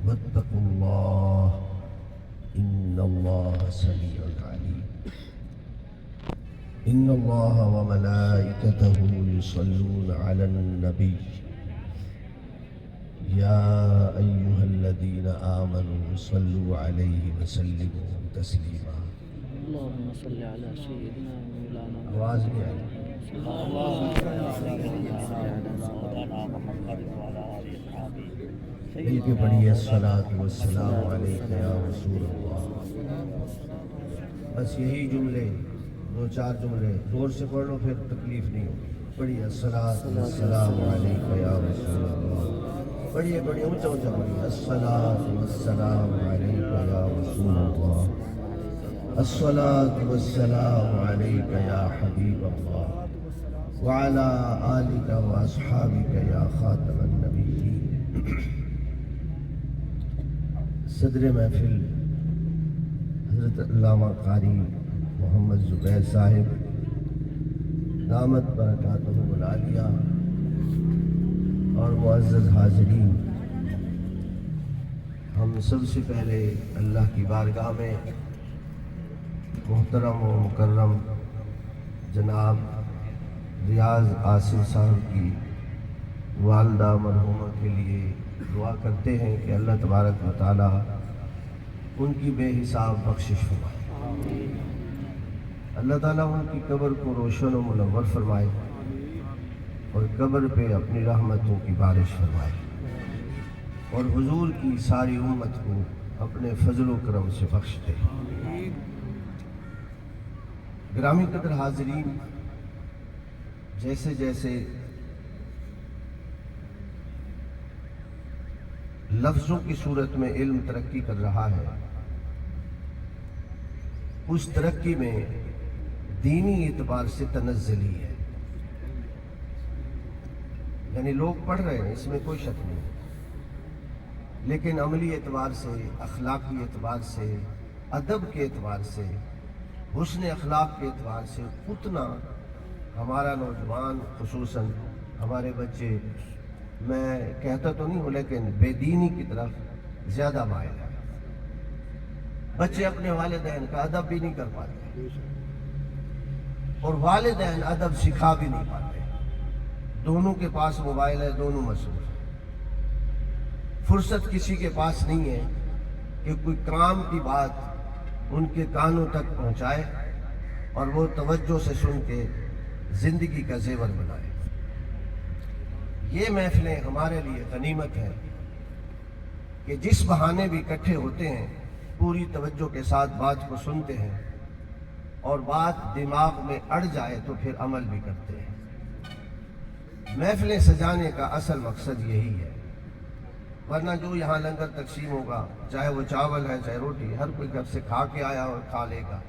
واتقوا الله إن الله سميع عليم إن الله وملائكته يصلون على النبي يا أيها الذين آمنوا صلوا عليه وسلموا تسليما اللهم صل على سيدنا مولانا آواز نہیں آئی اللهم صل على سيدنا محمد وعلى آله وصحبه مل کے پڑھیے الصلاۃ والسلام علیک یا رسول اللہ. بس یہی جملے، دو چار جملے زور سے پڑھ لو پھر تکلیف نہیں ہوگی. پڑھیے الصلاۃ والسلام علیک یا رسول اللہ. پڑھیے پڑھیے اونچا اونچا پڑھیے الصلاۃ والسلام علیک یا رسول اللہ. الصلاۃ والسلام علیک یا حبیب اللہ وعلی آلک واصحابک یا خاتم النبیین. صدر محفل حضرت علامہ قاری محمد زبیر صاحب دامت برکاتہ العالیہ اور معزز حاضرین، ہم سب سے پہلے اللہ کی بارگاہ میں محترم و مکرم جناب ریاض آصف صاحب کی والدہ مرحومہ کے لیے دعا کرتے ہیں کہ اللہ تبارک و تعالی ان کی بے حساب بخشش فرمائے. اللہ تعالیٰ ان کی قبر کو روشن و منور فرمائے اور قبر پہ اپنی رحمتوں کی بارش فرمائے اور حضور کی ساری امت کو اپنے فضل و کرم سے بخش دے. گرامی قدر حاضرین، جیسے جیسے لفظوں کی صورت میں علم ترقی کر رہا ہے، اس ترقی میں دینی اعتبار سے تنزلی ہے. یعنی لوگ پڑھ رہے ہیں، اس میں کوئی شک نہیں، لیکن عملی اعتبار سے، اخلاقی اعتبار سے، ادب کے اعتبار سے، حسن اخلاق کے اعتبار سے اتنا ہمارا نوجوان، خصوصاً ہمارے بچے، میں کہتا تو نہیں ہوں لیکن بے دینی کی طرف زیادہ مائل ہے. بچے اپنے والدین کا ادب بھی نہیں کر پاتے اور والدین ادب سکھا بھی نہیں پاتے. دونوں کے پاس موبائل ہے، دونوں مصروف ہیں. فرصت کسی کے پاس نہیں ہے کہ کوئی کام کی بات ان کے کانوں تک پہنچائے اور وہ توجہ سے سن کے زندگی کا زیور بنائے. یہ محفلیں ہمارے لیے غنیمت ہے کہ جس بہانے بھی اکٹھے ہوتے ہیں پوری توجہ کے ساتھ بات کو سنتے ہیں اور بات دماغ میں اڑ جائے تو پھر عمل بھی کرتے ہیں. محفلیں سجانے کا اصل مقصد یہی ہے، ورنہ جو یہاں لنگر تقسیم ہوگا، چاہے وہ چاول ہے چاہے روٹی، ہر کوئی گھر سے کھا کے آیا اور کھا لے گا.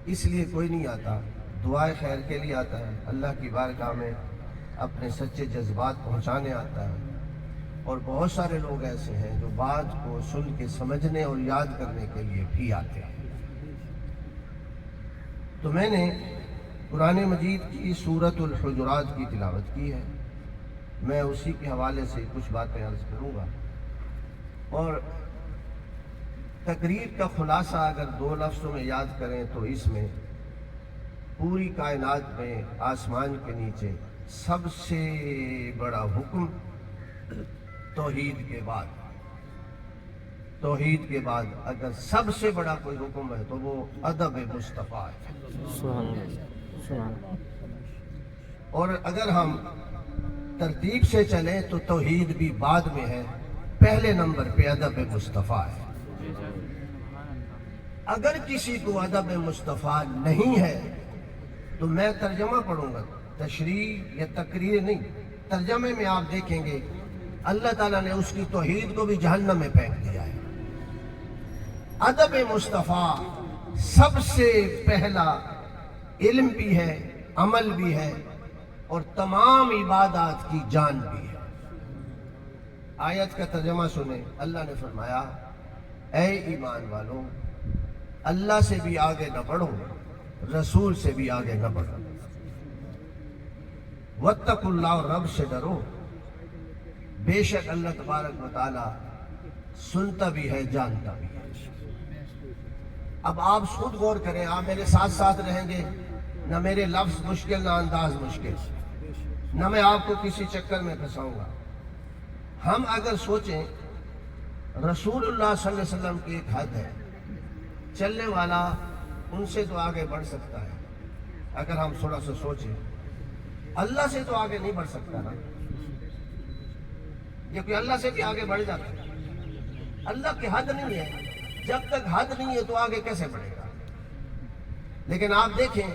اس لیے کوئی نہیں آتا، دعائے خیر کے لیے آتا ہے، اللہ کی بارگاہ میں اپنے سچے جذبات پہنچانے آتا ہے. اور بہت سارے لوگ ایسے ہیں جو بات کو سن کے سمجھنے اور یاد کرنے کے لیے بھی آتے ہیں. تو میں نے قرآن مجید کی سورۃ الحجرات کی تلاوت کی ہے، میں اسی کے حوالے سے کچھ باتیں عرض کروں گا. اور تقریر کا خلاصہ اگر دو لفظوں میں یاد کریں تو اس میں پوری کائنات میں آسمان کے نیچے سب سے بڑا حکم توحید کے بعد اگر سب سے بڑا کوئی حکم ہے تو وہ ادب مصطفیٰ ہے. اور اگر ہم ترتیب سے چلیں تو توحید بھی بعد میں ہے، پہلے نمبر پہ ادب مصطفیٰ ہے. اگر کسی کو ادب مصطفیٰ نہیں ہے تو میں ترجمہ پڑھوں گا، تشریح یا تقریر نہیں. ترجمے میں آپ دیکھیں گے اللہ تعالیٰ نے اس کی توحید کو بھی جہنم میں پھینک دیا ہے. ادب مصطفیٰ سب سے پہلا علم بھی ہے، عمل بھی ہے اور تمام عبادات کی جان بھی ہے. آیت کا ترجمہ سنیں. اللہ نے فرمایا اے ایمان والوں، اللہ سے بھی آگے نہ بڑھو، رسول سے بھی آگے نہ بڑھو. واتقوا اللہ، رب سے ڈرو، بے شک اللہ تبارک و تعالی سنتا بھی ہے، جانتا بھی ہے۔ اب آپ خود غور کریں، آپ میرے ساتھ ساتھ رہیں گے، نہ میرے لفظ مشکل نہ انداز مشکل، نہ میں آپ کو کسی چکر میں پھنساؤں گا۔ ہم اگر سوچیں رسول اللہ صلی اللہ علیہ وسلم کی ایک حد ہے، چلنے والا ان سے تو آگے بڑھ سکتا ہے۔ اگر ہم تھوڑا سا سوچیں، اللہ سے تو آگے نہیں بڑھ سکتا نا، یہ کوئی اللہ سے بھی آگے بڑھ جاتا ہے۔ اللہ کی حد نہیں ہے، جب تک حد نہیں ہے تو آگے کیسے بڑھے گا؟ لیکن آپ دیکھیں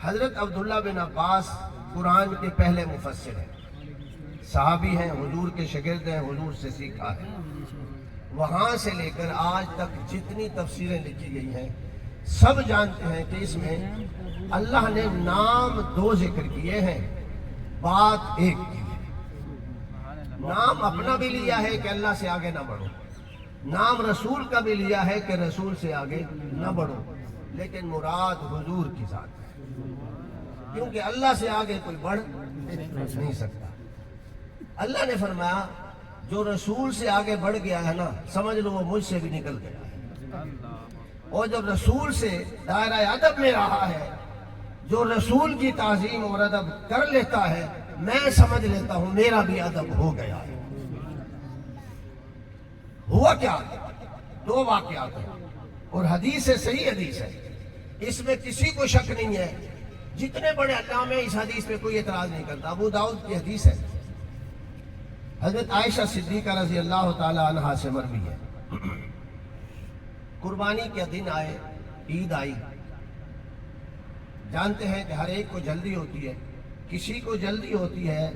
حضرت عبداللہ بن عباس قرآن کے پہلے مفسر ہیں، صحابی ہیں، حضور کے شاگرد ہیں، حضور سے سیکھا ہے۔ وہاں سے لے کر آج تک جتنی تفسیریں لکھی گئی ہیں سب جانتے ہیں کہ اس میں اللہ نے نام دو ذکر کیے ہیں، بات ایک کی ہے۔ نام اپنا بھی لیا ہے کہ اللہ سے آگے نہ بڑھو، نام رسول کا بھی لیا ہے کہ رسول سے آگے نہ بڑھو، لیکن مراد حضور کی ذات ہے، کیونکہ اللہ سے آگے کوئی بڑھ نہیں سکتا۔ اللہ نے فرمایا جو رسول سے آگے بڑھ گیا ہے نا، سمجھ لو وہ مجھ سے بھی نکل گیا ہے۔ اور جب رسول سے دائرہ ادب میں رہا ہے، جو رسول کی تعظیم اور ادب کر لیتا ہے، میں سمجھ لیتا ہوں میرا بھی ادب ہو گیا ہے۔ ہوا کیا؟ دو واقعات ہیں، اور حدیث ہے، صحیح حدیث ہے، اس میں کسی کو شک نہیں ہے، جتنے بڑے علامہ اس حدیث پہ کوئی اعتراض نہیں کرتا۔ ابو داؤد کی حدیث ہے، حضرت عائشہ صدیقہ رضی اللہ تعالی عنہا سے مروی ہے۔ قربانی کے دن آئے، عید آئی، جانتے ہیں کہ ہر ایک کو جلدی ہوتی ہے، کسی کو جلدی ہوتی ہے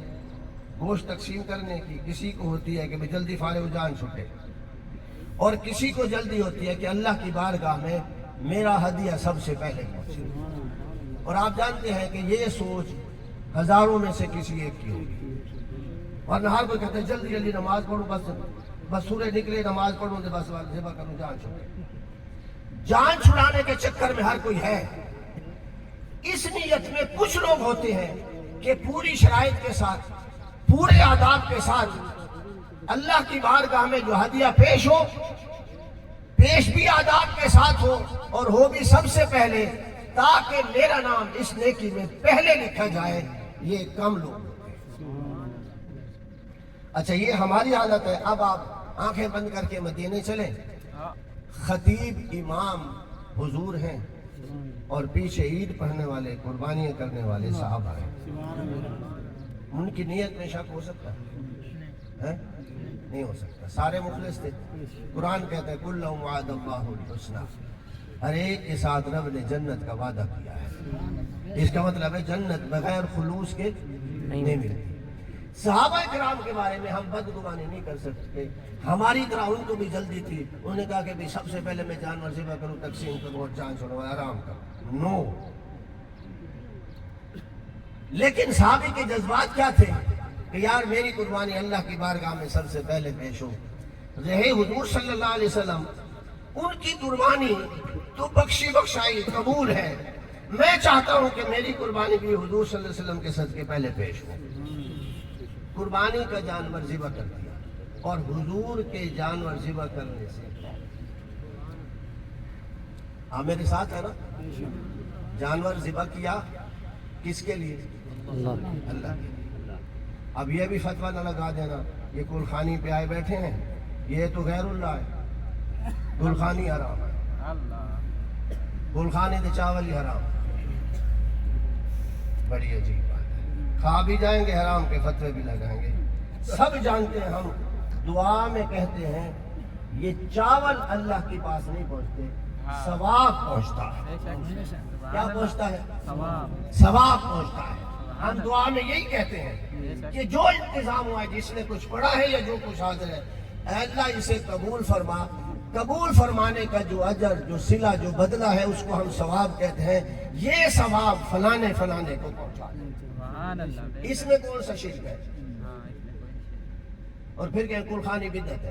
گوشت تقسیم کرنے کی، کسی کو ہوتی ہے کہ میں جلدی فارغ جان چھٹے، اور کسی کو جلدی ہوتی ہے کہ اللہ کی بارگاہ میں میرا ہدیہ سب سے پہلے پہنچے۔ اور آپ جانتے ہیں کہ یہ سوچ ہزاروں میں سے کسی ایک کی ہوگی، ورنہ ہر کوئی کہتے ہیں جلدی جلدی نماز پڑھوں، بس سورج نکلے نماز پڑھوں تو بس ذبح کروں، جان چھوڑے۔ جان چھڑانے کے چکر میں ہر کوئی ہے۔ اس نیت میں کچھ لوگ ہوتے ہیں کہ پوری شرائط کے ساتھ، پورے آداب کے ساتھ اللہ کی بارگاہ میں جو ہدیہ پیش ہو، پیش بھی آداب کے ساتھ ہو اور ہو بھی سب سے پہلے، تاکہ میرا نام اس نیکی میں پہلے لکھا جائے۔ یہ کم لوگ ہوتے ہیں۔ اچھا، یہ ہماری حالت ہے۔ اب آپ آنکھیں بند کر کے مدینے چلیں، خطیب امام حضور ہیں اور پیچھے عید پڑھنے والے، قربانیاں کرنے والے صحابہ ہیں۔ ان کی نیت میں شک ہو سکتا ہے؟ نہیں ہو سکتا، سارے مخلص تھے۔ قرآن کہتا ہے کُلًّا وعد اللہ الحسنى، ہر ایک کے ساتھ رب نے جنت کا وعدہ کیا ہے۔ اس کا مطلب ہے جنت بغیر خلوص کے نہیں ملتی۔ صحابہ کرام کے بارے میں ہم بدگمانی نہیں کر سکتے، ہماری طرح ان کو بھی جلدی تھی، انہوں نے کہا کہ بھی سب سے پہلے میں جانور ذبح کروں، تقسیم کروں اور جان چھوڑوں اور آرام کروں۔ نو، لیکن صحابی کے جذبات کیا تھے کہ یار میری قربانی اللہ کی بارگاہ میں سب سے پہلے پیش ہو۔ رہے حضور صلی اللہ علیہ وسلم، ان کی قربانی تو بخشی بخشائی قبول ہے، میں چاہتا ہوں کہ میری قربانی بھی حضور صلی اللہ علیہ وسلم کے صدقے پہلے پیش ہو۔ قربانی کا جانور ذبح کر دیا، اور حضور کے جانور ذبح کرنے سے، آپ میرے ساتھ ہے نا، جانور ذبح کیا کس کے لیے؟ اللہ کے لیے۔ اب یہ بھی فتویٰ نہ لگا دینا یہ گلخانی پہ آئے بیٹھے ہیں، یہ تو غیر اللہ ہے، گلخانی حرام ہے، گلخانی دے چاول ہی حرام، بڑی عجیب بات ہے۔ کھا بھی جائیں گے حرام کے فتوے بھی لگائیں گے۔ سب جانتے ہیں، ہم دعا میں کہتے ہیں یہ چاول اللہ کے پاس نہیں پہنچتے، ثواب پہنچتا ہے۔ کیا پہنچتا ہے؟ ثواب پہنچتا ہے۔ ہم دعا میں یہی کہتے ہیں کہ جو انتظام ہوا ہے، جس نے کچھ پڑھا ہے یا جو کچھ حاضر ہے، اے اللہ اسے قبول فرما۔ قبول فرمانے کا جو اجر، جو صلہ، جو بدلہ ہے، اس کو ہم ثواب کہتے ہیں۔ یہ ثواب فلانے فلانے کو پہنچا دے، اس میں کون سا شرک ہے؟ اور پھر کہ گلخانی بدعت ہے،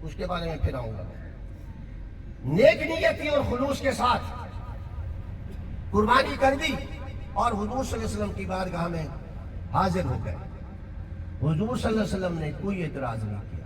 اس کے بارے میں پھر آؤں گا۔ نیک نیتی اور خلوص کے ساتھ قربانی کر دی اور حضور صلی اللہ علیہ وسلم کی بارگاہ میں حاضر ہو گئے۔ حضور صلی اللہ علیہ وسلم نے کوئی اعتراض نہیں کیا،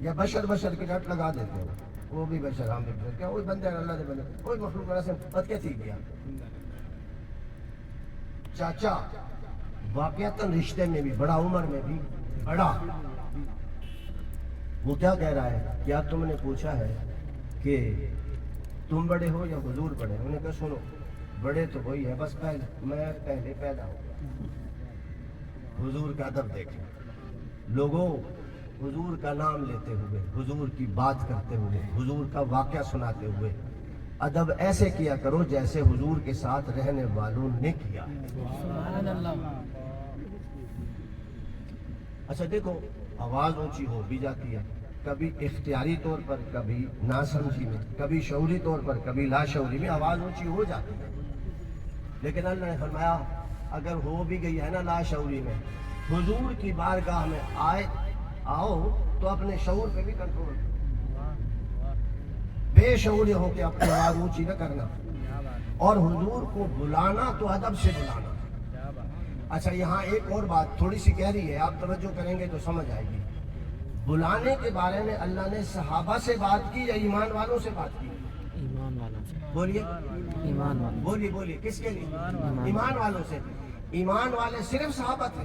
یا بشر بشر کی رٹ لگا دیتے ہو, وہ بھی بشر ہم بھی بشر, کیا وہی بندے ہیں اللہ نے بندے, وہی مخلوق اللہ سے بد کیسی کیا. چاچا واقعتاً رشتے میں بھی بڑا, عمر میں بھی بڑا, وہ کیا کہہ رہا ہے, کیا تم نے پوچھا ہے کہ تم بڑے ہو یا حضور بڑے؟ انہوں نے کہا سنو, بڑے تو وہی ہے, بس میں پہلے پیدا ہو گیا. حضور کا ادب دیکھیں لوگوں, حضور کا نام لیتے ہوئے, حضور کی بات کرتے ہوئے, حضور کا واقعہ سناتے ہوئے ادب ایسے کیا کرو جیسے حضور کے ساتھ رہنے والوں نے کیا. اچھا دیکھو, آواز اونچی ہو بھی جاتی ہے, کبھی اختیاری طور پر, کبھی ناسمجھی میں, کبھی شعوری طور پر, کبھی لاشعوری میں آواز اونچی ہو جاتی ہے. لیکن اللہ نے فرمایا اگر ہو بھی گئی ہے نا لاشعوری میں, حضور کی بارگاہ میں آؤ تو اپنے شعور پہ بھی کنٹرول کرو. بے شعوری ہو کے اپنی آواز اونچی نہ کرنا, اور حضور کو بلانا تو ادب سے بلانا. اچھا یہاں ایک اور بات تھوڑی سی کہہ رہی ہے, آپ توجہ کریں گے تو سمجھ آئے گی. بلانے کے بارے میں اللہ نے صحابہ سے بات کی یا ایمان والوں سے بات کی؟ ایمان والوں سے. بولیے, ایمان والوں. بولیے بولیے, کس کے لیے؟ ایمان والوں سے. ایمان والے صرف صحابہ تھے؟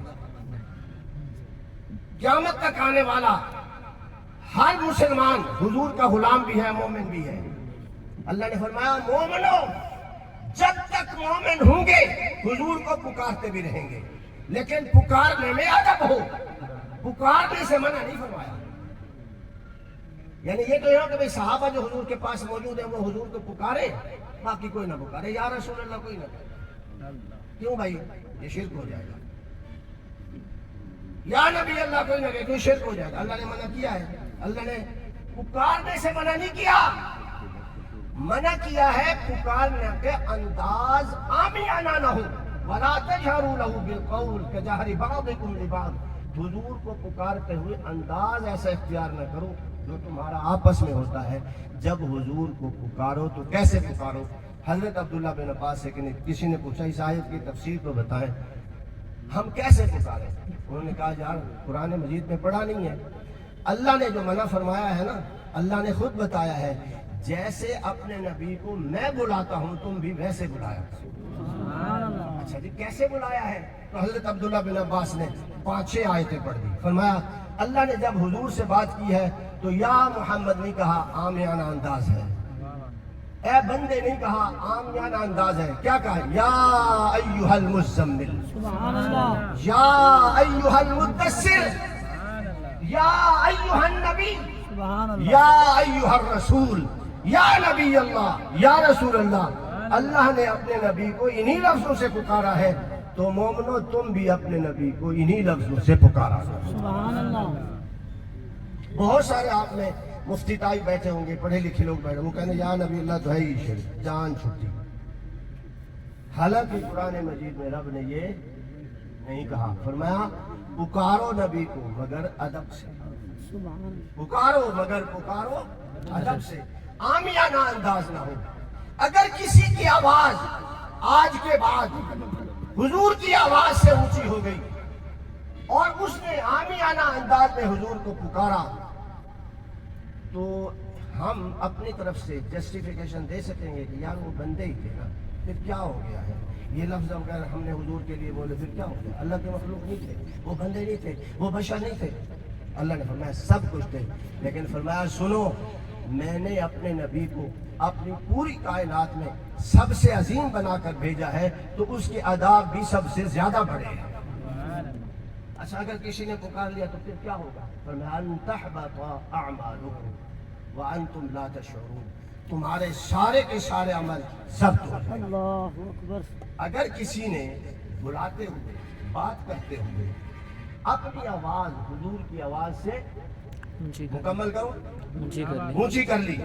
قیامت تک آنے والا ہر مسلمان حضور کا غلام بھی ہے, مومن بھی ہے. اللہ نے فرمایا مومنو, جب تک مومن ہوں گے حضور کو پکارتے بھی رہیں گے, لیکن پکارنے میں ادب ہو, پکارنے سے منع نہیں فرمایا. یعنی یہ تو ہے کہ بھئی صحابہ جو حضور کے پاس موجود ہیں وہ حضور کو پکارے, باقی کوئی نہ پکارے. یا رسول اللہ کوئی نہ پکارے. کیوں بھائی, یہ شرک ہو جائے گا. یا نبی اللہ کوئی نہ کہے, کوئی شرک ہو جائے گا. اللہ نے منع کیا ہے, اللہ نے پکارنے سے منع نہیں کیا, منع کیا ہے پکارنے کے انداز عامیانہ نہ ہو. وَلَا تَجْهَرُوا لَهُ بِالْقَوْلِ كَجَهْرِ بَعْضِكُمْ لِبَعْضٍ. حضور کو پکارتے ہوئے انداز ایسا اختیار نہ کرو جو تمہارا آپس میں ہوتا ہے. جب حضور کو پکارو تو کیسے پکارو؟ حضرت عبداللہ بن عباس سے کسی نے پوچھا اس آیت کی تفسیر تو بتائیں, ہم کیسے پکاریں؟ انہوں نے کہا یار قرآن مجید میں پڑھا نہیں ہے, اللہ نے جو منع فرمایا ہے نا, اللہ نے خود بتایا ہے جیسے اپنے نبی کو میں بلاتا ہوں تم بھی ویسے بلایا. اچھا جی کیسے بلایا ہے؟ تو حضرت عبداللہ بن عباس نے 5-6 آیتیں پڑھ دی. فرمایا اللہ نے جب حضور سے بات کی ہے تو یا محمد نہیں کہا, عامیانہ انداز ہے. اے بندے نہیں کہا, عامیانہ انداز ہے. کیا کہا؟ یا ایھا المزمل, یا ایھا المدثر, یا ایھا النبی, یا ایھا الرسول, یا نبی اللہ, یا رسول اللہ. اللہ نے اپنے نبی کو انہی لفظوں سے پکارا ہے, تو مومنو تم بھی اپنے نبی کو انہی لفظوں سے پکارا. سبحان اللہ. بہت سارے آپ میں مفتی تائی بیٹھے ہوں گے, پڑھے لکھے لوگ بیٹھے, وہ کہنے یا نبی اللہ تو ہے ہی شرک, جان چھٹی. حالانکہ قرآن مجید میں رب نے یہ نہیں کہا. فرمایا پکارو نبی کو مگر ادب سے, پکارو مگر پکارو ادب سے, عامیانہ انداز نہ ہو. اگر کسی کی آواز آج کے بعد حضور کی آواز سے اونچی ہو گئی اور اس نے عامیانہ انداز میں حضور کو پکارا, تو ہم اپنی طرف سے جسٹیفیکیشن دے سکیں گے کہ یار وہ بندے ہی تھے نا, پھر کیا ہو گیا ہے, یہ لفظ اگر ہم نے حضور کے لیے بولے پھر کیا ہو گیا؟ اللہ کے مخلوق نہیں تھے, وہ بندے نہیں تھے, وہ بشر نہیں تھے. اللہ نے فرمایا سب کچھ تھے, لیکن فرمایا سنو میں نے اپنے نبی کو اپنی پوری کائنات میں سب سے عظیم بنا کر بھیجا ہے, تو اس کے آداب بھی سب سے زیادہ بڑے ہیں. اچھا اگر کسی نے پکار لیا تو پھر کیا ہوگا؟ فرمایا ان تحبط اعمالکم وانتم لا تشعرون, تمہارے سارے کے سارے عمل ضبط ہو جائیں. اللہ اکبر. اگر کسی نے بلاتے ہوئے, بات کرتے ہوئے اپنی آواز حضور کی آواز سے مکمل کرو, اونچی کر لی,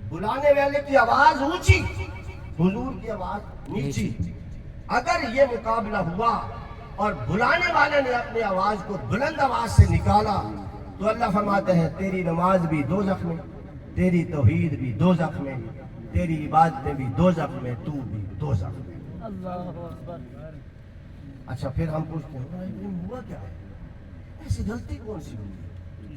بلانے والے کی آواز اونچی, حضور کی آواز نیچی, اگر یہ مقابلہ ہوا اور بلانے والے نے اپنی آواز کو بلند آواز سے نکالا, تو اللہ فرماتے ہیں تیری نماز بھی دوزخ میں, تیری توحید بھی دوزخ میں, تیری عبادتیں بھی دوزخ میں, تو بھی دوزخ میں. اللہ اکبر. اچھا پھر ہم پوچھتے ہیں ہوا کیا ہے, ایسی غلطی کون سی ہوئی؟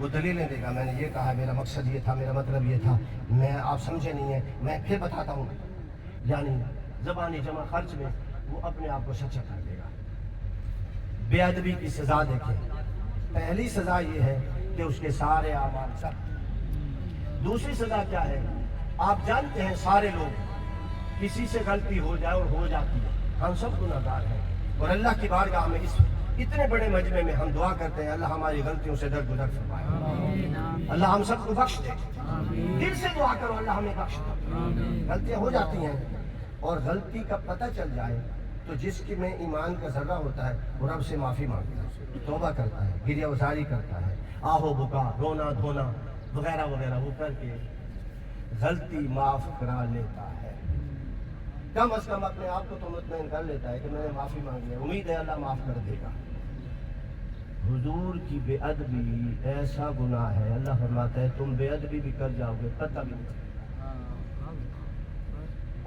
وہ دلیلیں دے گا، میں نے یہ کہا، میرا مقصد یہ تھا، میرا مطلب یہ تھا، میں آپ سمجھے نہیں ہیں، میں پھر بتاتا ہوں، یعنی زبانی جمع خرچ میں وہ اپنے آپ کو سچا کر دے گا۔ بے ادبی کی سزا دیکھیں، پہلی سزا یہ ہے کہ اس کے سارے اعمال سب۔ دوسری سزا کیا ہے؟ آپ جانتے ہیں سارے لوگ کسی سے غلطی ہو جائے اور ہو جاتی ہے، ہم سب گناہ گار ہیں، اور اللہ کی بارگاہ میں اس اتنے بڑے مجمع میں ہم دعا کرتے ہیں، اللہ ہماری غلطیوں سے درگزر فرمائے، اللہ ہم سب کو بخش دے۔ دل سے دعا کرو اللہ ہمیں بخش دے۔ غلطیاں ہو جاتی ہیں، اور غلطی کا پتہ چل جائے تو جس کی میں ایمان کا ذرہ ہوتا ہے وہ رب سے معافی مانگتا ہے، توبہ کرتا ہے، گریہ وزاری کرتا ہے، آہو بکا، رونا دھونا وغیرہ وغیرہ وہ کر کے غلطی معاف کرا لیتا ہے۔ کم از کم اپنے آپ کو تو مطمئن کر لیتا ہے کہ میں نے معافی مانگی ہے، امید ہے اللہ معاف کر دے گا۔ حضور کی بے ادبی ایسا گناہ ہے، اللہ فرماتا ہے تم بے ادبی بھی کر جاؤ گے پتہ بھی نہیں،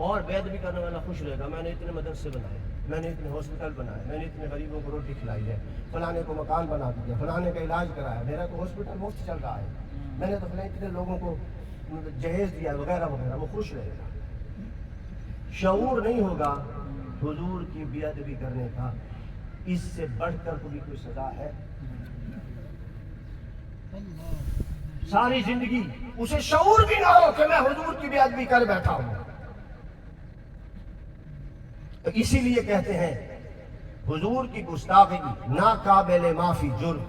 اور بے ادبی کرنے والا خوش رہے گا، میں نے اتنے مدرسے بنائے، میں نے اتنے ہاسپٹل بنائے، میں نے اتنے غریبوں کو روٹی کھلائی ہے، فلانے کو مکان بنا دیا، فلانے کا علاج کرایا، میرا تو ہاسپٹل مفت چل رہا ہے، میں نے تو فلاں اتنے لوگوں کو جہیز دیا وغیرہ وغیرہ، وہ خوش رہے گا۔ شعور نہیں ہوگا حضور کی بے ادبی کرنے کا، اس سے بڑھ کر کوئی سزا ہے؟ ساری زندگی اسے شعور بھی نہ ہو کہ میں حضور کی بے ادبی کر بیٹھا ہوں۔ تو اسی لیے کہتے ہیں حضور کی گستاخی ناقابل معافی جرم۔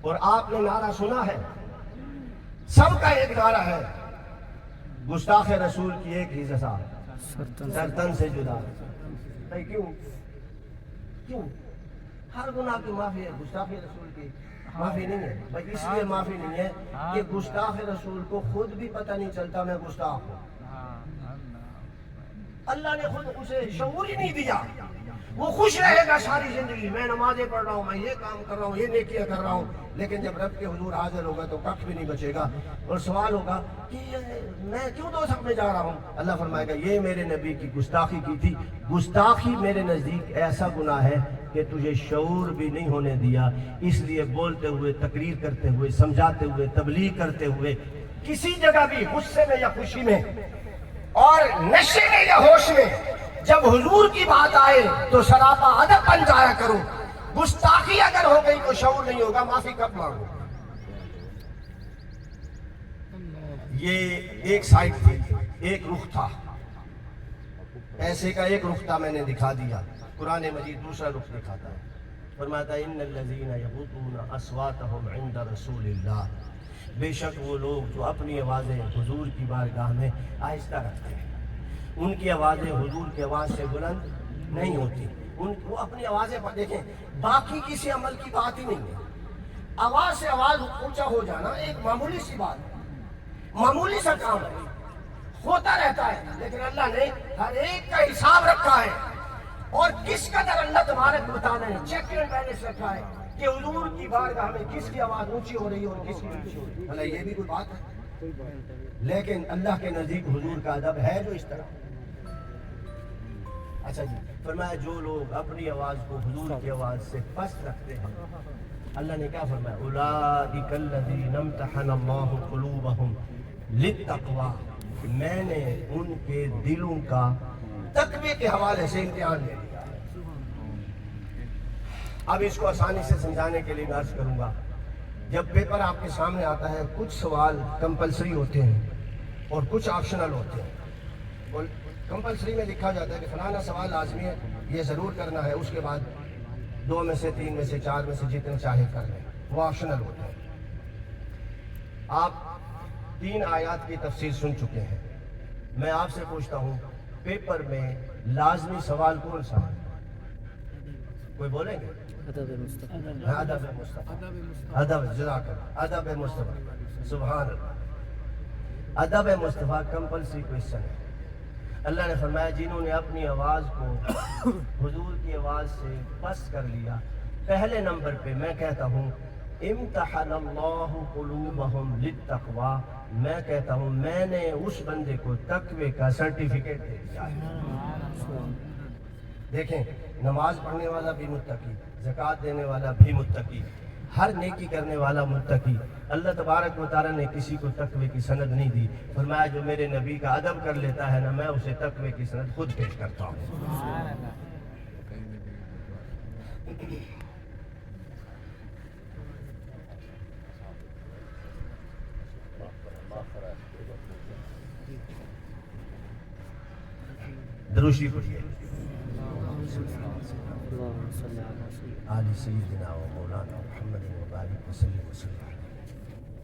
اور آپ نے نعرہ سنا ہے، سب کا ایک نعرہ ہے، گستاخ رسول کی ایک ہی سزا، سرتن سے جدا۔ کیوں؟ ہر گناہ کی معافی ہے، گستاخ رسول کی معافی نہیں ہے۔ بھائی اس لیے معافی نہیں ہے کہ گستاخ رسول کو خود بھی پتہ نہیں چلتا میں گستاخ ہوں، اللہ نے خود اسے شعور ہی نہیں دیا۔ وہ خوش رہے گا ساری زندگی، میں نمازیں پڑھ رہا ہوں، میں یہ کام کر رہا ہوں، یہ نیکیاں کر رہا ہوں، لیکن جب رب کے حضور حاضر ہوگا تو کچھ بھی نہیں بچے گا، اور سوال ہوگا کہ میں کیوں دوزخ میں جا رہا ہوں؟ اللہ فرمائے گا یہ میرے نبی کی گستاخی کی تھی۔ گستاخی میرے نزدیک ایسا گناہ ہے کہ تجھے شعور بھی نہیں ہونے دیا، اس لیے بولتے ہوئے، تقریر کرتے ہوئے، سمجھاتے ہوئے، تبلیغ کرتے ہوئے، کسی جگہ بھی غصے میں یا خوشی میں اور نشے میں یا ہوش میں جب حضور کی بات آئے تو سراپا ادب بن جایا کرو۔ گستاخی اگر ہو گئی تو شعور نہیں ہوگا، معافی کب مانگو؟ یہ ایک سائڈ تھی، ایک رخ تھا، ایسے کا ایک رخ تھا، میں نے دکھا دیا۔ قرآن مجید دوسرا رخ دکھاتا ہے، فرماتا ہے ان الذین یغضون اصواتهم عند رسول اللہ، بے شک وہ لوگ جو اپنی آوازیں حضور کی بارگاہ میں آہستہ رکھتے ہیں، ان کی آوازیں حضور کی آواز سے بلند نہیں ہوتی، وہ اپنی آوازیں دیکھیں، باقی کسی عمل کی بات ہی نہیں ہے۔ آواز سے آواز اونچا ہو جانا ایک معمولی سی بات، معمولی سا کام ہے، ہوتا رہتا ہے، لیکن اللہ نے ہر ایک کا حساب رکھا ہے، اور کس قدر اللہ تبارک و تعالیٰ نے چیک اینڈ بیلنس رکھا ہے کہ حضور کی بارگاہ میں کس کی آواز اونچی ہو رہی ہے اور کس کی نیچی ہو رہی ہے۔ بھلا یہ بھی کوئی بات ہے؟ لیکن اللہ کے نزدیک حضور کا ادب ہے جو اس طرح۔ اچھا جی، فرمایا جو لوگ اپنی آواز کو حضور کی آواز سے پست رکھتے ہیں، اللہ نے کیا فرمایا؟ اولئک الذین امتحن اللہ قلوبہم للتقوی، میں نے ان کے دلوں کا تقوی کے حوالے سے امتحان لے لیا۔ اب اس کو آسانی سے سمجھانے کے لیے میں عرض کروں گا، جب پیپر آپ کے سامنے آتا ہے کچھ سوال کمپلسری ہوتے ہیں اور کچھ آپشنل ہوتے ہیں۔ کمپلسری میں لکھا جاتا ہے کہ فلانا سوال لازمی ہے، یہ ضرور کرنا ہے، اس کے بعد 2 میں سے 3 میں سے 4 میں سے جتنے چاہے کر لیں، وہ آپشنل ہوتا ہے۔ آپ 3 آیات کی تفسیر سن چکے ہیں، میں آپ سے پوچھتا ہوں پیپر میں لازمی سوال کون سا ہے؟ کوئی بولیں گے؟ ادب مصطفیٰ، ادب جزاک اللہ، ادب مصطفیٰ، سبحان اللہ، ادب مصطفیٰ کمپلسری کوئسچن ہے۔ اللہ نے فرمایا جنہوں نے اپنی آواز کو حضور کی آواز سے پست کر لیا، پہلے نمبر پہ میں کہتا ہوں امتحن اللہ قلوبہم للتقوی، میں کہتا ہوں میں نے اس بندے کو تقوی کا سرٹیفکیٹ دے دیا ہے۔ دیکھیں، نماز پڑھنے والا بھی متقی، زکوٰۃ دینے والا بھی متقی، ہر نیکی کرنے والا متقی. اللہ تبارک و تعالیٰ نے کسی کو تقوی کی سند نہیں دی. فرمایا جو میرے نبی کا ادب کر لیتا ہے نا میں اسے تقوی کی سند خود پیش کرتا ہوں. دروشی پڑھیے. اللهم صل على سيدنا آل سیدنا و مولانا محمد و بارک وسلم وسلم.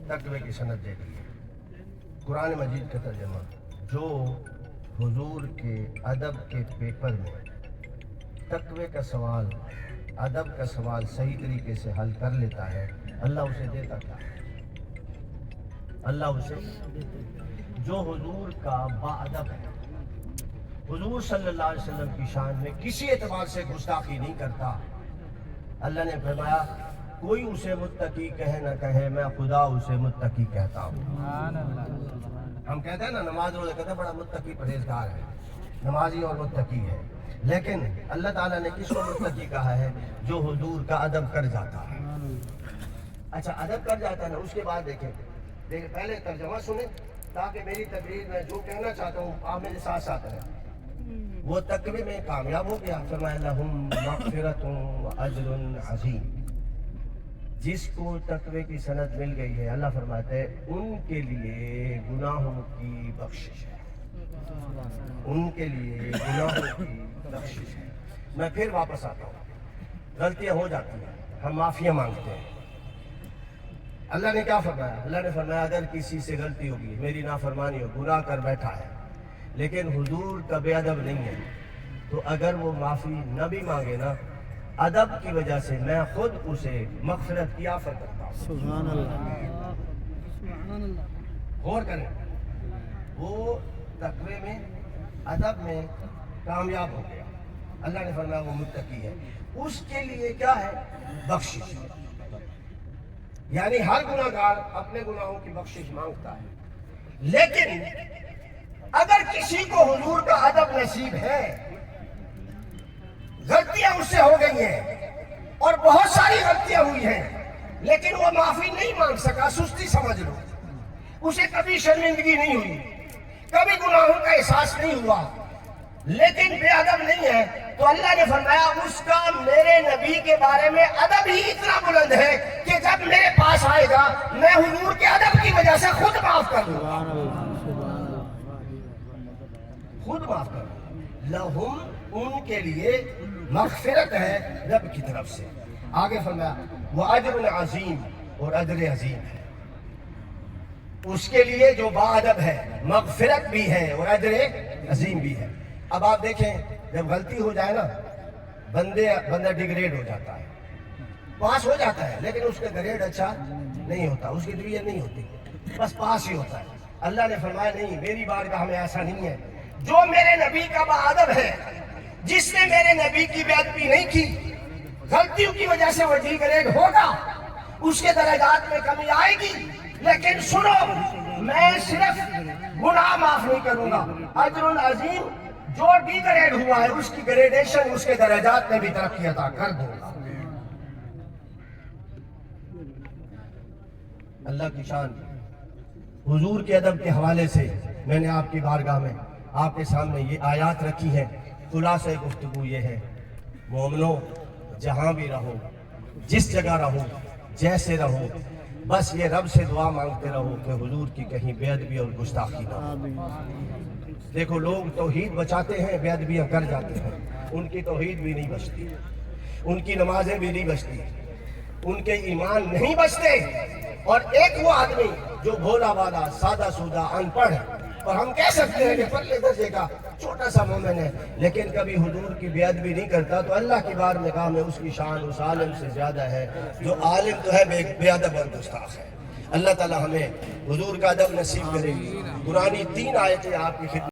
تقوی کی سند دے دی ہے. قرآن مجید کا ترجمہ جو حضور کے ادب کے پیپر میں تقوی کا سوال ادب کا سوال صحیح طریقے سے حل کر لیتا ہے اللہ اسے دیتا کیا ہے. اللہ اسے جو حضور کا با ادب ہے حضور صلی اللہ علیہ وسلم کی شان میں کسی اعتبار سے گستاخی نہیں کرتا. اللہ نے فرمایا کوئی اسے متقی کہے نہ کہے میں خدا اسے متقی کہتا ہوں. ہم کہتے ہیں نا نماز روزہ کہتے ہیں بڑا متقی پرہیزگار ہے نمازی اور متقی ہے. لیکن اللہ تعالیٰ نے کس کو متقی کہا ہے؟ جو حضور کا ادب کر جاتا ہے. اچھا ادب کر جاتا ہے نا اس کے بعد دیکھیں پہلے ترجمہ سنیں تاکہ میری تقریر میں جو کہنا چاہتا ہوں آپ میرے ساتھ ساتھ رہیں. وہ تقوی میں کامیاب ہو گیا. فرمایا لہم مغفرۃ و اجر عظیم. جس کو تقوی کی سند مل گئی ہے اللہ فرماتے ہیں ان کے لیے گناہوں کی بخشش ہے. ان کے لیے گناہوں کی بخشش ہے. میں پھر واپس آتا ہوں. غلطیاں ہو جاتی ہیں ہم معافیاں مانگتے ہیں. اللہ نے کیا فرمایا؟ اللہ نے فرمایا اگر کسی سے غلطی ہوگی میری نافرمانی ہو گناہ کر بیٹھا ہے لیکن حضور کا بے ادب نہیں ہے تو اگر وہ معافی نہ بھی مانگے نا ادب کی وجہ سے میں خود اسے مغفرت کی آفر کرتا ہوں. سبحان اللہ سبحان اللہ. غور کریں وہ تقوی میں ادب میں کامیاب ہو گیا. اللہ نے فرمایا وہ متقی ہے. اس کے لیے کیا ہے؟ بخشش. یعنی ہر گناہ گار اپنے گناہوں کی بخشش مانگتا ہے. لیکن اگر کسی کو حضور کا ادب نصیب ہے غلطیاں اس سے ہو گئی ہیں اور بہت ساری غلطیاں ہوئی ہیں لیکن وہ معافی نہیں مانگ سکا سستی سمجھ لو. اسے کبھی شرمندگی نہیں ہوئی کبھی گناہوں کا احساس نہیں ہوا لیکن بے ادب نہیں ہے تو اللہ نے فرمایا اس کا میرے نبی کے بارے میں ادب ہی اتنا بلند ہے کہ جب میرے پاس آئے گا میں حضور کے ادب کی وجہ سے خود معاف کر دوں گا. خود معاف کر دوں. لہم ان کے لیے مغفرت ہے رب کی طرف سے. آگے فرمایا وہ اجر عظیم اور اجر عظیم ہے. اس کے لیے جو با ادب ہے مغفرت بھی ہے اور اجر عظیم بھی ہے. اب آپ دیکھیں جب غلطی ہو جائے نا بندہ ڈگریڈ ہو جاتا ہے پاس ہو جاتا ہے لیکن اس کا گریڈ اچھا نہیں ہوتا اس کی ڈویژن نہیں ہوتی بس پاس ہی ہوتا ہے. اللہ نے فرمایا نہیں میری بارگاہ میں ایسا نہیں ہے. جو میرے نبی کا با ادب ہے جس نے میرے نبی کی بے ادبی نہیں کی غلطیوں کی وجہ سے وہ ڈی گریڈ ہوگا اس کے درجات میں کمی آئے گی. لیکن سنو میں صرف گناہ معاف نہیں کروں گا اجر عظیم جو ڈی گریڈ ہوا ہے اس کی گریڈیشن اس کے درجات میں بھی ترقی عطا کر دوں گا. اللہ کی شان. حضور کے ادب کے حوالے سے میں نے آپ کی بارگاہ میں آپ کے سامنے یہ آیات رکھی ہیں. خلاصہ گفتگو یہ ہے مومنو جہاں بھی رہو جس جگہ رہو جیسے رہو بس یہ رب سے دعا مانگتے رہو کہ حضور کی کہیں بے ادبی اور گستاخی نہ ہو. دیکھو لوگ توحید بچاتے ہیں بے ادبیاں کر جاتے ہیں. ان کی توحید بھی نہیں بچتی ان کی نمازیں بھی نہیں بچتی ان کے ایمان نہیں بچتے. اور ایک وہ آدمی جو بھولا والا سادہ سودہ ان پڑھ اور ہم کہہ سکتے ہیں کہ پرلے درجے کا چھوٹا سا مومن ہے لیکن کبھی حضور کی بے ادبی نہیں کرتا تو اللہ کی بار نگاہ میں اس کی شان اس عالم سے زیادہ ہے جو عالم تو ہے بے ادب اور گستاخ ہے. اللہ تعالی ہمیں حضور کا ادب نصیب کرے. قرآنی 3 آیتیں آپ کی خدمت